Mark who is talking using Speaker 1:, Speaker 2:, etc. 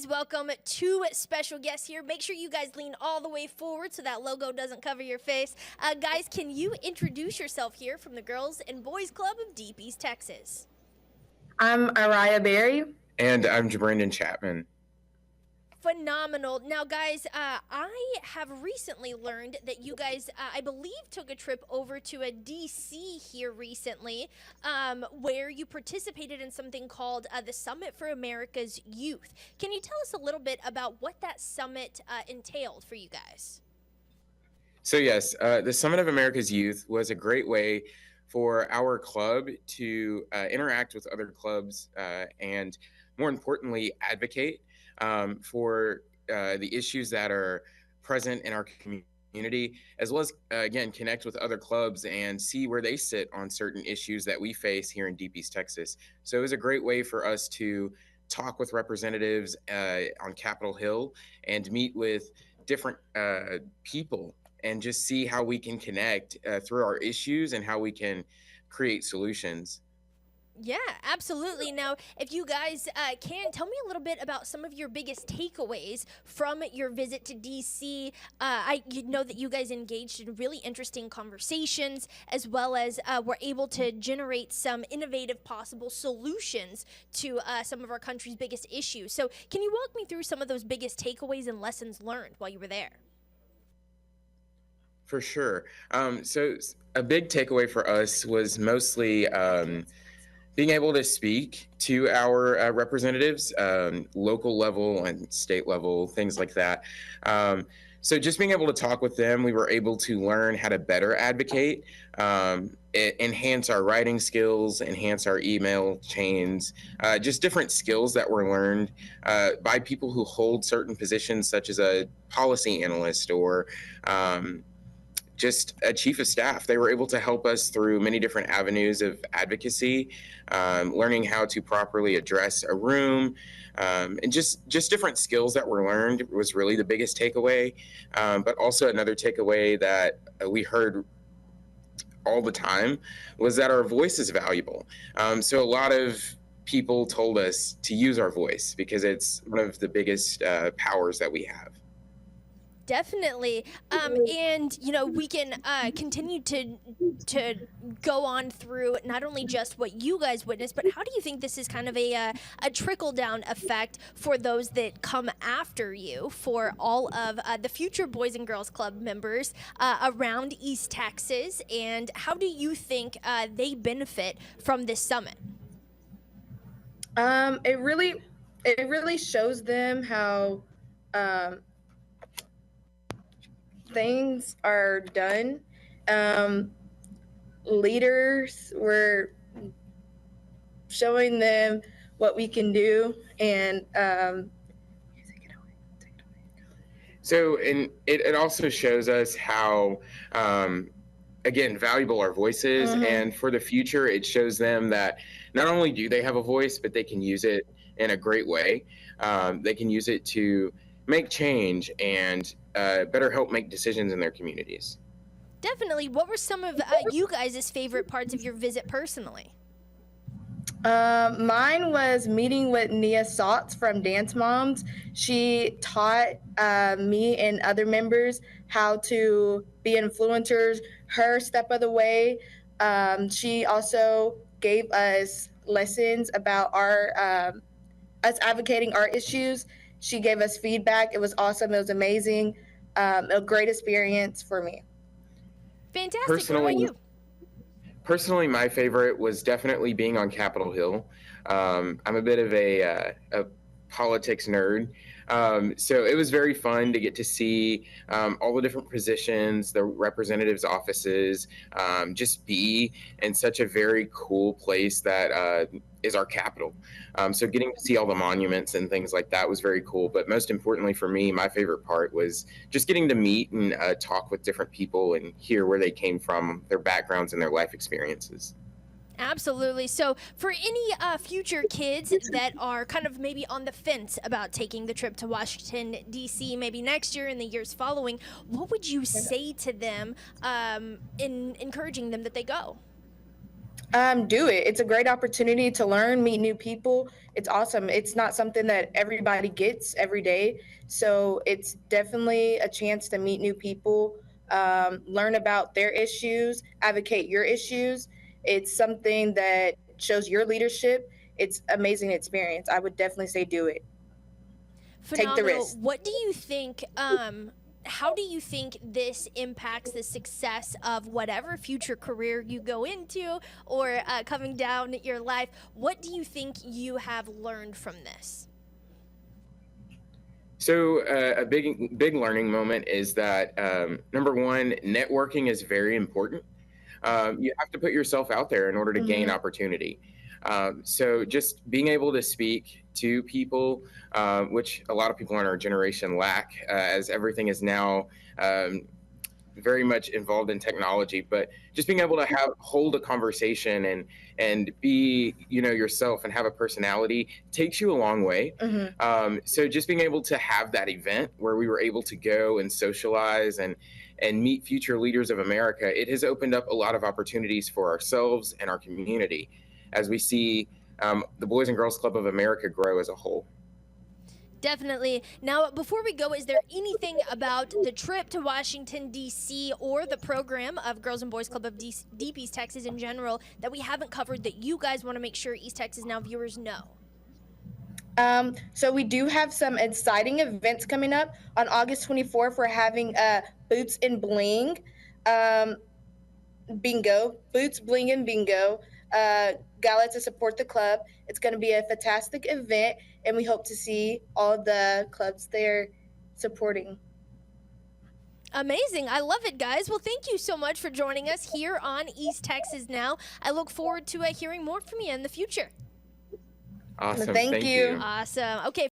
Speaker 1: Please welcome two special guests here. Make sure you guys lean all the way forward so that logo doesn't cover your face. Guys, can you introduce yourself here from the Girls and Boys Club of Deep East, Texas?
Speaker 2: I'm Araya Berry.
Speaker 3: And I'm Brandon Chapman.
Speaker 1: Phenomenal. Now, guys, I have recently learned that you guys, I believe, took a trip over to a D.C. here recently, where you participated in something called the Summit for America's Youth. Can you tell us a little bit about what that summit entailed for you guys?
Speaker 3: So yes, the Summit of America's Youth was a great way for our club to interact with other clubs and, more importantly, advocate for the issues that are present in our community, as well as, again, connect with other clubs and see where they sit on certain issues that we face here in Deep East, Texas. So it was a great way for us to talk with representatives on Capitol Hill and meet with different people and just see how we can connect through our issues and how we can create solutions.
Speaker 1: Yeah, absolutely. Now, if you guys can, tell me a little bit about some of your biggest takeaways from your visit to D.C. I know that you guys engaged in really interesting conversations, as well as were able to generate some innovative possible solutions to some of our country's biggest issues. So can you walk me through some of those biggest takeaways and lessons learned while you were there?
Speaker 3: For sure. So a big takeaway for us was mostly being able to speak to our representatives, local level and state level, things like that. So just being able to talk with them, we were able to learn how to better advocate, enhance our writing skills, enhance our email chains, just different skills that were learned by people who hold certain positions, such as a policy analyst or just a chief of staff. They were able to help us through many different avenues of advocacy, learning how to properly address a room, and just different skills that were learned was really the biggest takeaway. But also another takeaway that we heard all the time was that our voice is valuable. So a lot of people told us to use our voice because it's one of the biggest powers that we have.
Speaker 1: Definitely. And, you know, we can continue to go on through not only just what you guys witnessed, but how do you think this is kind of a trickle-down effect for those that come after you, for all of the future Boys and Girls Club members around East Texas, and how do you think they benefit from this summit?
Speaker 2: It really shows them how things are done. Leaders were showing them what we can do, and
Speaker 3: so and it also shows us how again, valuable our voice is. And for the future, it shows them that not only do they have a voice, but they can use it in a great way. They can use it to make change and better help make decisions in their communities.
Speaker 1: Definitely. What were some of you guys' favorite parts of your visit personally?
Speaker 2: Mine was meeting with Nia Sauts from Dance Moms. She taught me and other members how to be influencers her step of the way. She also gave us lessons about our us advocating our issues. She gave us feedback. It was awesome. It was amazing. A great experience for me.
Speaker 1: Fantastic. What about you?
Speaker 3: Personally, my favorite was definitely being on Capitol Hill. I'm a bit of a politics nerd. So it was very fun to get to see all the different positions, the representatives' offices, just be in such a very cool place that is our capital. So getting to see all the monuments and things like that was very cool. But most importantly for me, my favorite part was just getting to meet and talk with different people and hear where they came from, their backgrounds and their life experiences.
Speaker 1: Absolutely. So for any future kids that are kind of maybe on the fence about taking the trip to Washington, D.C., maybe next year and the years following, what would you say to them in encouraging them that they go?
Speaker 2: Do it. It's a great opportunity to learn, meet new people. It's awesome. It's not something that everybody gets every day. So it's definitely a chance to meet new people, learn about their issues, advocate your issues. It's something that shows your leadership. It's amazing experience. I would definitely say do it. Take the
Speaker 1: Phenomenal.
Speaker 2: risk.
Speaker 1: What do you think? How do you think this impacts the success of whatever future career you go into or coming down your life? What do you think you have learned from this?
Speaker 3: So a big learning moment is that number one, networking is very important. You have to put yourself out there in order to gain opportunity. So just being able to speak to people, which a lot of people in our generation lack, as everything is now very much involved in technology, but just being able to hold a conversation and be yourself and have a personality takes you a long way. So just being able to have that event where we were able to go and socialize and meet future leaders of America, it has opened up a lot of opportunities for ourselves and our community as we see the Boys and Girls Club of America grow as a whole.
Speaker 1: Definitely. Now, before we go, is there anything about the trip to Washington, D.C. or the program of Girls and Boys Club of Deep East Texas in general that we haven't covered that you guys want to make sure East Texas Now viewers know?
Speaker 2: So we do have some exciting events coming up. On August 24th, we're having Boots and Bling bingo, Boots, Bling, and Bingo gala to support the club. It's going to be a fantastic event, and we hope to see all the clubs there supporting.
Speaker 1: Amazing. I love it, guys. Well, thank you so much for joining us here on East Texas Now. I look forward to hearing more from you in the future.
Speaker 3: Awesome.
Speaker 2: Thank you.
Speaker 1: Awesome. Okay.